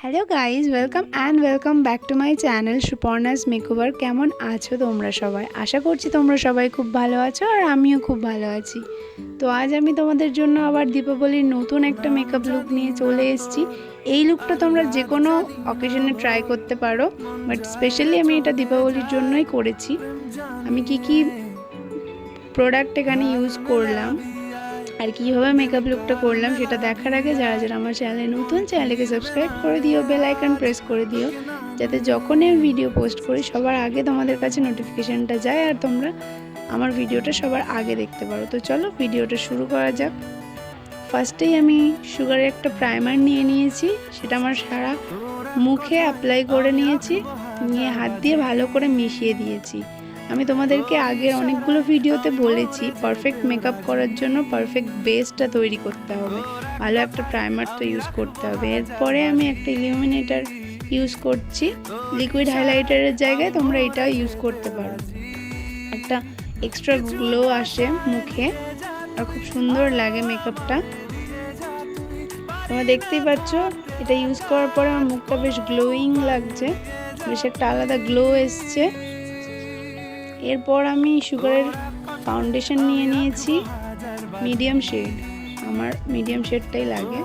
Hello guys, welcome back to my channel Suparna's makeover. কেমন আছো তোমরা সবাই? আশা করছি তোমরা সবাই খুব ভালো আছো আর আমিও খুব ভালো আছি। তো আজ আমি তোমাদের জন্য আবার দীপাবলির নতুন একটা মেকআপ লুক নিয়ে চলে এসেছি। এই লুকটা তোমরা যে কোনো অকেশনে ট্রাই করতে পারো, বাট স্পেশালি আমি এটা দীপাবলির জন্যই করেছি। আমি কি প্রোডাক্ট এখানে ইউজ করলাম আর কীভাবে মেকআপ লুকটা করলাম সেটা দেখার আগে যারা আমার চ্যানেলে নতুন, চ্যানেলকে সাবস্ক্রাইব করে দিও, বেল আইকন প্রেস করে দিও, যাতে যখনই আমি ভিডিও পোস্ট করি সবার আগে তোমাদের কাছে নোটিফিকেশানটা যায় আর তোমরা আমার ভিডিওটা সবার আগে দেখতে পারো। তো চলো ভিডিওটা শুরু করা যাক। ফার্স্টেই আমি সুগারের একটা প্রাইমার নিয়ে নিয়েছি, সেটা আমার সারা মুখে অ্যাপ্লাই করে নিয়েছি, নিয়ে হাত দিয়ে ভালো করে মিশিয়ে দিয়েছি। আমি তোমাদেরকে আগের অনেকগুলো ভিডিওতে বলেছি পারফেক্ট মেকআপ করার জন্য পারফেক্ট বেসটা তৈরি করতে হবে, ভালো একটা প্রাইমার তো ইউজ করতে হবে। এরপরে আমি একটা ইলুমিনেটর ইউজ করছি, লিকুইড হাইলাইটারের জায়গায় তোমরা এটা ইউজ করতে পারো। একটা এক্সট্রা গ্লো আসে মুখে আর খুব সুন্দর লাগে মেকআপটা। তোমরা দেখতেই পাচ্ছ এটা ইউজ করার পরে আমার মুখটা বেশ গ্লোয়িং লাগছে, বেশ একটা আলাদা গ্লো এসছে। এরপর আমি সুগারের ফাউন্ডেশন নিয়ে নিয়েছি মিডিয়াম শেড, আমার মিডিয়াম শেডটাই লাগে,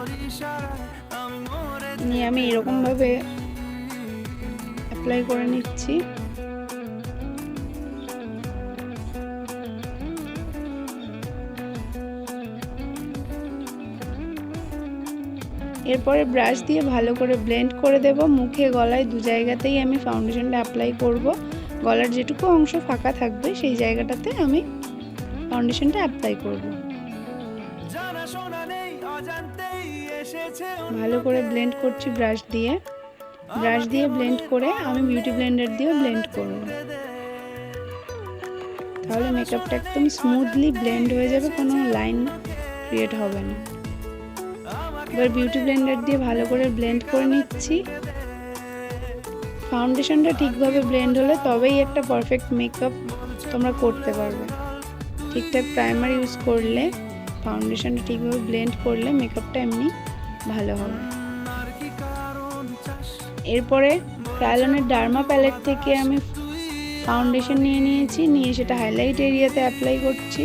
নিয়ে আমি এরকমভাবে অ্যাপ্লাই করে নিচ্ছি। এরপরে ব্রাশ দিয়ে ভালো করে ব্লেন্ড করে দেব। মুখে গলায় দু জায়গাতেই আমি ফাউন্ডেশনটা অ্যাপ্লাই করব। গলার যেটুকু অংশ ফাঁকা থাকবে সেই জায়গাটাতে আমি ফাউন্ডেশনটা অ্যাপ্লাই করব। ভালো করে ব্লেন্ড করছি ব্রাশ দিয়ে ব্লেন্ড করে আমি বিউটি ব্লেন্ডার দিয়েও ব্লেন্ড করব, তাহলে মেকআপটা একদম স্মুথলি ব্লেন্ড হয়ে যাবে, কোনো লাইন ক্রিয়েট হবে না। এবার বিউটি ব্লেন্ডার দিয়ে ভালো করে ব্লেন্ড করে নিচ্ছি। ফাউন্ডেশনটা ঠিকভাবে ব্লেন্ড হলে তবেই একটা পারফেক্ট মেকআপ তোমরা করতে পারবে। ঠিকঠাক প্রাইমার ইউজ করলে, ফাউন্ডেশনটা ঠিকভাবে ব্লেন্ড করলে মেকআপটা এমনি ভালো হবে। এরপরে ক্রায়োনের ডার্মা প্যালেট থেকে আমি ফাউন্ডেশন নিয়ে নিয়েছি, নিয়ে সেটা হাইলাইট এরিয়াতে অ্যাপ্লাই করছি।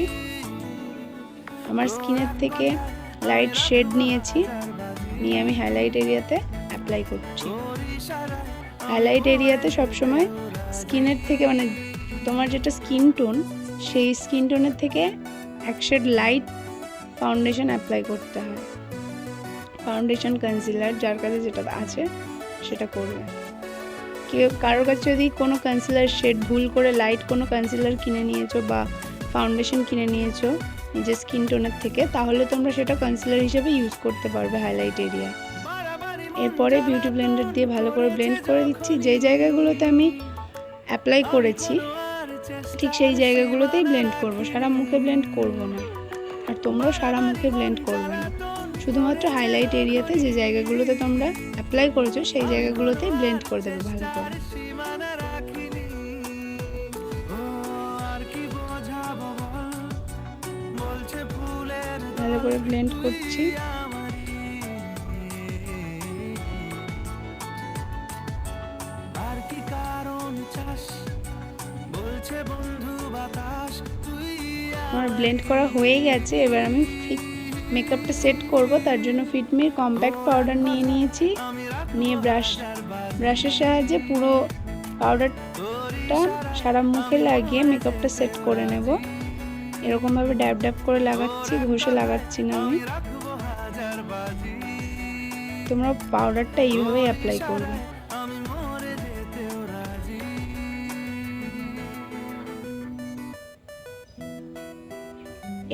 আমার স্কিনের থেকে লাইট শেড নিয়েছি, নিয়ে আমি হাইলাইট এরিয়াতে অ্যাপ্লাই করছি। হাইলাইট এরিয়াতে সবসময় স্কিনের থেকে, মানে তোমার যেটা স্কিন টোন সেই স্কিন টোনের থেকে এক শেড লাইট ফাউন্ডেশন অ্যাপ্লাই করতে হয়। ফাউন্ডেশন কনসিলার যার কাছে যেটা আছে সেটা করবে। কারোর কাছে যদি কোনো কনসিলার শেড ভুল করে লাইট কোনো কনসিলার কিনে নিয়েছো বা ফাউন্ডেশন কিনে নিয়েছো নিজের স্কিন টোনের থেকে, তাহলে তোমরা সেটা কনসিলার হিসেবে ইউজ করতে পারবে হাইলাইট এরিয়া। এরপরে বিউটি ব্লেন্ডার দিয়ে ভালো করে ব্লেন্ড করে দিচ্ছি। যেই জায়গাগুলোতে আমি অ্যাপ্লাই করেছি ঠিক সেই জায়গাগুলোতেই ব্লেন্ড করব, সারা মুখে ব্লেন্ড করব না। আর তোমরাও সারা মুখে ব্লেন্ড করবে না, শুধুমাত্র হাইলাইট এরিয়াতে যে জায়গাগুলোতে তোমরা অ্যাপ্লাই করেছো সেই জায়গাগুলোতেই ব্লেন্ড করে দেবে ভালো করে। ভালো করে ব্লেন্ড করছি। আমার ব্লেন্ড করা হয়ে গেছে। এবার আমি মেকআপটা সেট করব, তার জন্য ফিটমির কম্প্যাক্ট পাউডার নিয়ে নিয়েছি, নিয়ে ব্রাশের সাহায্যে পুরো পাউডারটা সারা মুখে লাগিয়ে মেকআপটা সেট করে নেব। এরকমভাবে ড্যাব ড্যাব করে লাগাচ্ছি, ঘষে লাগাচ্ছি না আমি। তোমরা পাউডারটা এইভাবেই অ্যাপ্লাই করবে।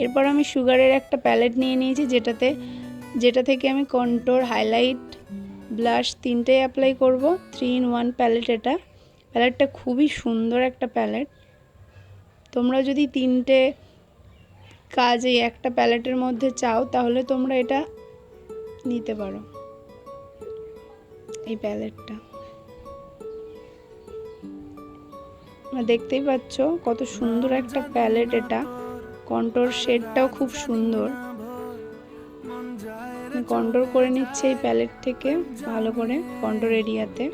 এরপর আমি সুগারের একটা প্যালেট নিয়ে নিয়েছি, যেটা থেকে আমি কন্ট্রোর, হাইলাইট, ব্লাশ তিনটেই অ্যাপ্লাই করব। 3-in-1 palette. প্যালেটটা খুবই সুন্দর একটা প্যালেট। তোমরা যদি তিনটে কাজ এই একটা প্যালেটের মধ্যে চাও তাহলে তোমরা এটা নিতে পারো, এই প্যালেটটা। দেখতেই পাচ্ছ কত সুন্দর একটা প্যালেট এটা। কন্ট্রোর শেডটাও খুব সুন্দর, কন্ট্রোল করে নিচ্ছি এই প্যালেট থেকে ভালো করে কন্ট্রোল এরিয়াতে।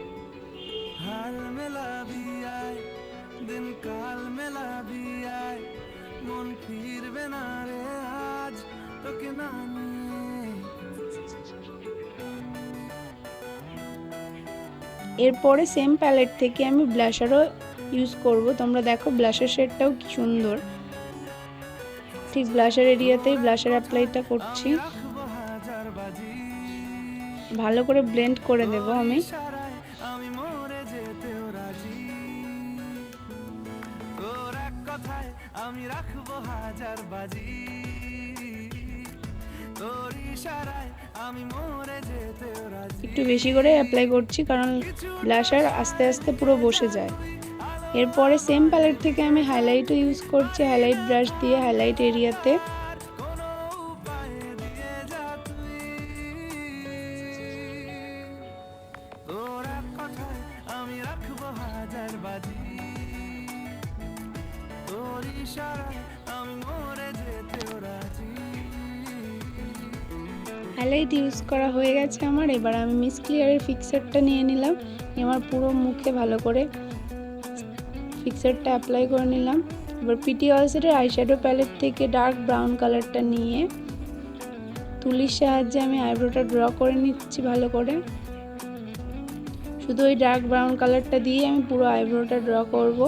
এরপরে সেম প্যালেট থেকে আমি ব্লাশারও ইউজ করব। তোমরা দেখো ব্লাশার শেডটাও কি সুন্দর। ঠিক ব্লাশার এরিয়াতেই ব্লাশার অ্যাপ্লাইটা করছি, ভালো করে ব্লেন্ড করে দেব আমি। একটু বেশি করে অ্যাপ্লাই করছি কারণ ব্লাশার আস্তে আস্তে পুরো বসে যায়। এরপরে সেম প্যালেট থেকে আমি হাইলাইটও ইউজ করছি, হাইলাইট ব্রাশ দিয়ে হাইলাইট এরিয়াতে। হাইলাইট ইউজ করা হয়ে গেছে আমার। এবার আমি মিস ক্লিয়ারের ফিক্সারটা নিয়ে নিলাম, আমার পুরো মুখে ভালো করে ফিক্সারটা অ্যাপ্লাই করে নিলাম। এবার পিটি অলসেটের আইশ্যাডো প্যালেট থেকে ডার্ক ব্রাউন কালারটা নিয়ে তুলির সাহায্যে আমি আইব্রোটা ড্র করে নিচ্ছি ভালো করে। শুধু ওই ডার্ক ব্রাউন কালারটা দিয়ে আমি পুরো আইব্রোটা ড্র করব।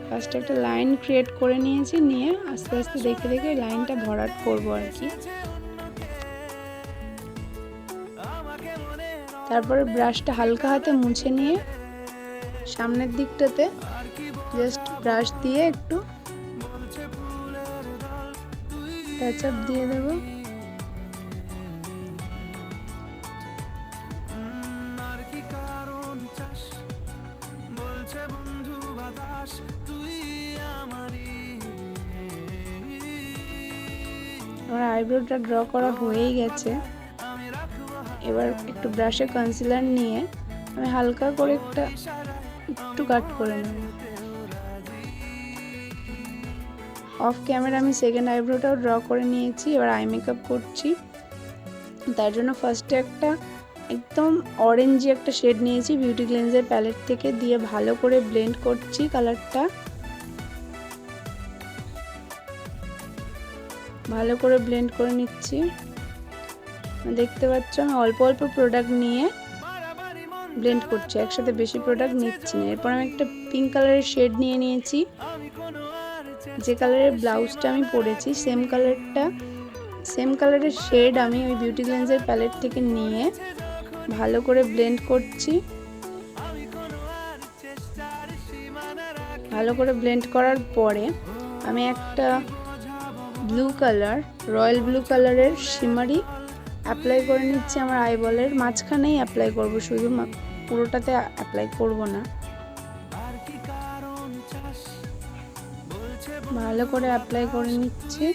ফার্স্ট একটা লাইন ক্রিয়েট করে নিয়েছি, নিয়ে আস্তে আস্তে দেখে দেখে লাইনটা ভরাট করব আর কি। তারপরে ব্রাশটা হালকা হাতে মুছে নিয়ে সামনের দিকটাতে জাস্ট ব্রাশ দিয়ে একটু টাচ আপ দিয়ে দেব। আমার আইব্রোটা ড্র করা হয়েই গেছে। এবার একটু ব্রাশে কনসিলার নিয়ে আমি হালকা করে একটু কাট করে নেব। অফ ক্যামেরা আমি সেকেন্ড আইব্রোটাও ড্র করে নিয়েছি। এবার আই মেকআপ করছি। তার জন্য ফার্স্টে একটা একদম অরেঞ্জি একটা শেড নিয়েছি বিউটি ক্লিনজার প্যালেট থেকে, দিয়ে ভালো করে ব্লেন্ড করছি কালারটা। ভালো করে ব্লেন্ড করে নিচ্ছি। দেখতে পাচ্ছ আমি অল্প অল্প প্রোডাক্ট নিয়ে ব্লেন্ড করছি, একসাথে বেশি প্রোডাক্ট নিচ্ছি না। এরপর আমি একটা পিঙ্ক কালারের শেড নিয়ে নিয়েছি। যে কালারের ব্লাউজটা আমি পরেছি সেম কালারের শেড আমি ওই বিউটি ক্লিনজার প্যালেট থেকে নিয়ে ভালো করে ব্লেন্ড করছি। ভালো করে ব্লেন্ড করার পরে আমি একটা ব্লু কালার, রয়্যাল ব্লু কালারের শিমারি অ্যাপ্লাই করে নিচ্ছি আমার আইবলের মাঝখানেই অ্যাপ্লাই করব, শুধু পুরোটাতে অ্যাপ্লাই করব না। ভালো করে অ্যাপ্লাই করে নিচ্ছি।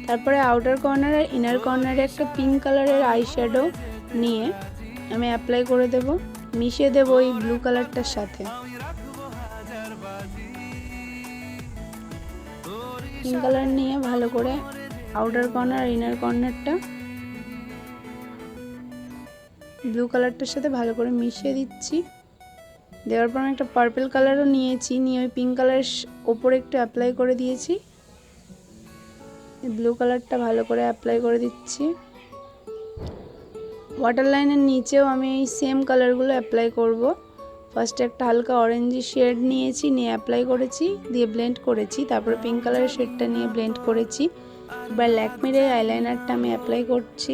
তারপরে আউটার কর্নার আর ইনার কর্নারে একটা পিঙ্ক কালারের আইশ্যাডো নিয়ে আমি অ্যাপ্লাই করে দেব, মিশিয়ে দেব ওই ব্লু কালারটার সাথে। পিঙ্ক কালার নিয়ে ভালো করে আউটার কর্নার আর ইনার কর্নারটা ব্লু কালারটার সাথে ভালো করে মিশিয়ে দিচ্ছি। দেওয়ার পর আমি একটা পার্পল কালারও নিয়েছি, নিয়ে ওই পিঙ্ক কালারের ওপরে একটু অ্যাপ্লাই করে দিয়েছি। ব্লু কালারটা ভালো করে অ্যাপ্লাই করে দিচ্ছি। ওয়াটার লাইনের নিচেও আমি এই সেম কালারগুলো অ্যাপ্লাই করব। ফার্স্টে একটা হালকা অরেঞ্জি শেড নিয়েছি, নিয়ে অ্যাপ্লাই করেছি, দিয়ে ব্লেন্ড করেছি। তারপরে পিঙ্ক কালারের শেডটা নিয়ে ব্লেন্ড করেছি। এবার ল্যাকমির এই আইলাইনারটা আমি অ্যাপ্লাই করছি।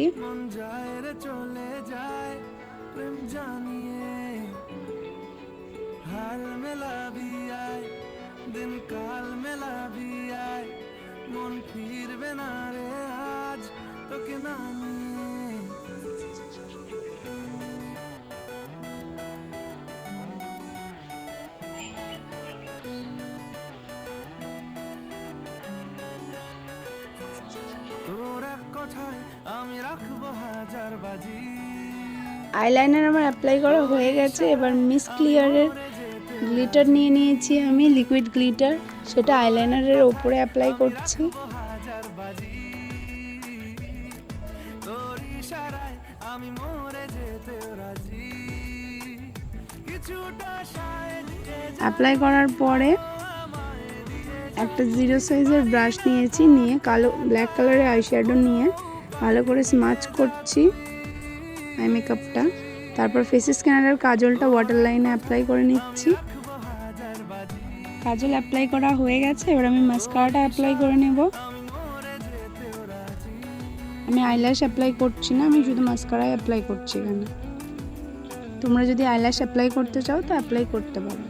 আইলাইনার আমার অ্যাপ্লাই করা হয়ে গেছে। এবার মিস ক্লিয়ারের গ্লিটার নিয়ে নিয়েছি আমি, লিকুইড গ্লিটার, সেটা আইলাইনারের ওপরে অ্যাপ্লাই করছি। অ্যাপ্লাই করার পরে একটা 0 সাইজের ব্রাশ নিয়েছি, নিয়ে কালো ব্ল্যাক কালারের আইশ্যাডো নিয়ে ভালো করে স্মাচ করছি আই মেকআপটা। তারপর ফেস স্ক্যানারের কাজলটা ওয়াটার লাইনে অ্যাপ্লাই করে নিচ্ছি। কাজল অ্যাপ্লাই করা হয়ে গেছে। এবার আমি মাস্কারাটা অ্যাপ্লাই করে নেব। আমি আইল্যাশ অ্যাপ্লাই করছি না, আমি শুধু মাস্কারাই অ্যাপ্লাই করছি এখানে। তোমরা যদি আইল্যাশ অ্যাপ্লাই করতে চাও তো অ্যাপ্লাই করতে পারো।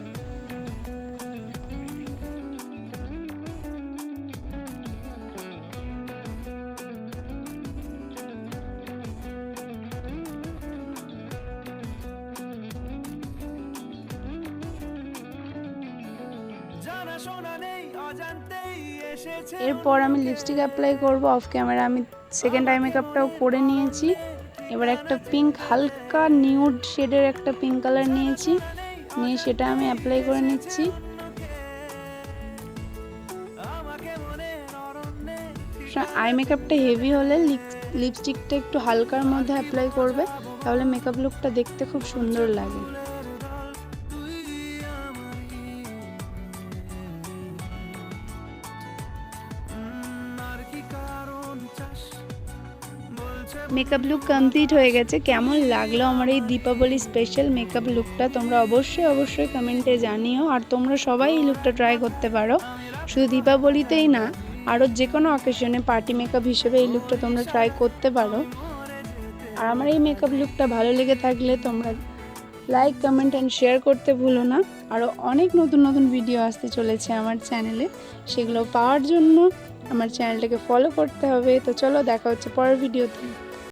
এরপর আমি লিপস্টিক অ্যাপ্লাই করব অফ ক্যামেরা। আমি সেকেন্ড আই মেকআপটাও করে নিয়েছি। এবার একটা পিঙ্ক, হালকা নিউড শেডের একটা পিঙ্ক কালার নিয়েছি, নিয়ে সেটা আমি অ্যাপ্লাই করে নিচ্ছি। আই মেকআপটা হেভি হলে লিপস্টিকটা একটু হালকার মধ্যে অ্যাপ্লাই করবে, তাহলে মেকআপ লুকটা দেখতে খুব সুন্দর লাগে। মেকআপ লুক কমপ্লিট হয়ে গেছে। কেমন লাগলো আমার এই দীপাবলি স্পেশাল মেকআপ লুকটা তোমরা অবশ্যই কমেন্টে জানিও। আর তোমরা সবাই এই লুকটা ট্রাই করতে পারো, শুধু দীপাবলিতেই না, আরও যে কোনো অকেশনে পার্টি মেকআপ হিসেবে এই লুকটা তোমরা ট্রাই করতে পারো। আর আমার এই মেকআপ লুকটা ভালো লেগে থাকলে তোমরা লাইক, কমেন্ট অ্যান্ড শেয়ার করতে ভুলো না। আরও অনেক নতুন ভিডিও আসতে চলেছে আমার চ্যানেলে, সেগুলো পাওয়ার জন্য আমার চ্যানেলটাকে ফলো করতে হবে। তো চলো, দেখা হচ্ছে পরের ভিডিওতে।